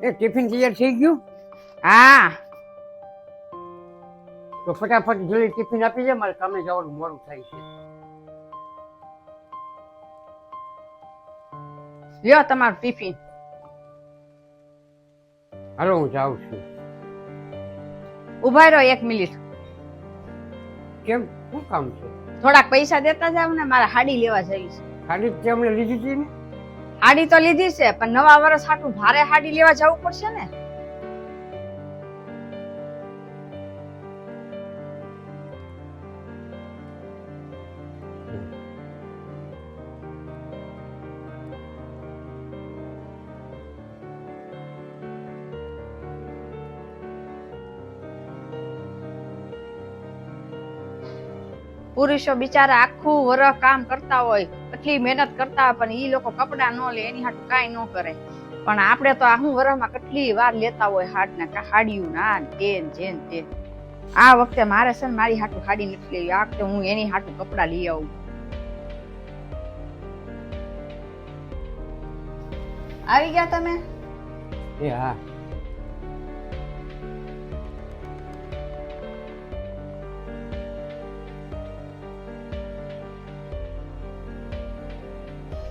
એ tiffin તૈયાર થઈ ગયું? હા તો ફટાફટ જલ્દી ટિફિન આપી દે, મારે કામે જવાનું મોડું થાય છે. લ્યો તમારું ટિફિન. હાલો હું જાઉં છું. ઉભા રહો 1 મિનિટ. કેમ, શું કામ છે? થોડાક પૈસા દેતા જાવ ને, મારે હાડી લેવા જવી છે. ખાલી તે અમને લીધી હતી ને? હાડી તો લીધી છે, પણ નવા વર્ષ હાટું ભારે હાડી લેવા જવું પડશે ને. પુરુષો બિચારા આખું વરસ કામ કરતા હોય, કેટલી મહેનત કરતા હોય, પણ ઈ લોકો કપડા ન લે, એની હાટું કાંઈ ન કરે. પણ આપણે તો આખું વરસમાં કેટલી વાર લેતા હોય હાડિયું ના તેન જેન તે. આ વખતે મારે છે ને મારી હાટું હાડી નથી લેવી, આ વખતે હું એની હાટું કપડા લઈ આવું. આવી ગયા તમે? એ હા.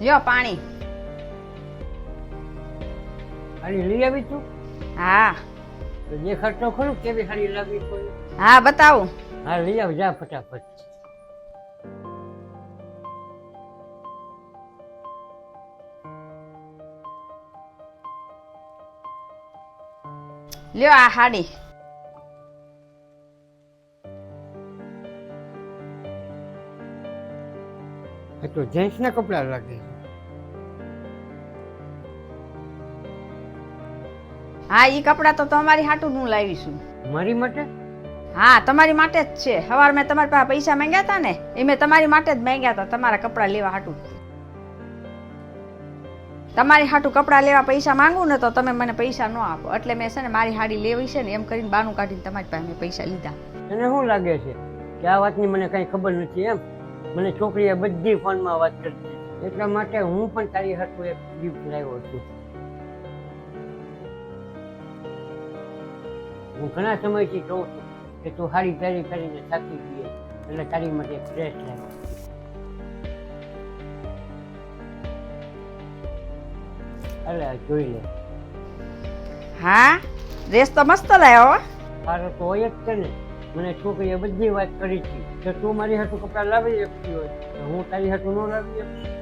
લ્યો પાણી. હાડી લઈ આવી તું? હા તો દેખાડ તો ખરું કેવી હાડી લાવી કોઈ? હા બતાવું. હા લઈ આવ, જા ફટાફટ. લ્યો આ હાડી. આ તો જેન્ટ્સ ના કપડા લાગે છે. હા ઈ કપડા તો તમારી હાટું હું લાવીશું. મારી માટે? હા તમારી માટે જ છે. સવાર મેં તમારી પાસે પૈસા માંગ્યા હતા ને, એ મેં તમારી માટે જ માંગ્યા હતા, તમારા કપડા લેવા હાટું. તમારી હાટું કપડા લેવા પૈસા માંગુ ને તો તમે મને પૈસા ન આપો, એટલે મેં છે ને મારી હાડી લેવી છે ને એમ કરીને બાનું કાઢીને તમારી પાસે મેં પૈસા લીધા. તને શું લાગે છે કે આ વાતની મને કઈ ખબર નથી એમ? મને છોકરીએ બધી ફોનમાં વાત કરતી, એટલા માટે હું પણ તારી હાટું એક ગિફ્ટ લાવ્યો છું. હું ઘણા સમયથી કહું છું કે તું હાડી પહેરી પહેરીને થાકી ગઈ, એટલે તારી માટે એક ડ્રેસ લાવ્યો. અલે જોઈ લે. હા ડ્રેસ તો મસ્ત લાવ્યો. તારો તો હોય જ છે ને, મને છોકરીએ બધી વાત કરી હતી કે તું મારી હાટું કપડા લાવી શકતી હોય તો હું તારી હાટું ન લાવી શકું?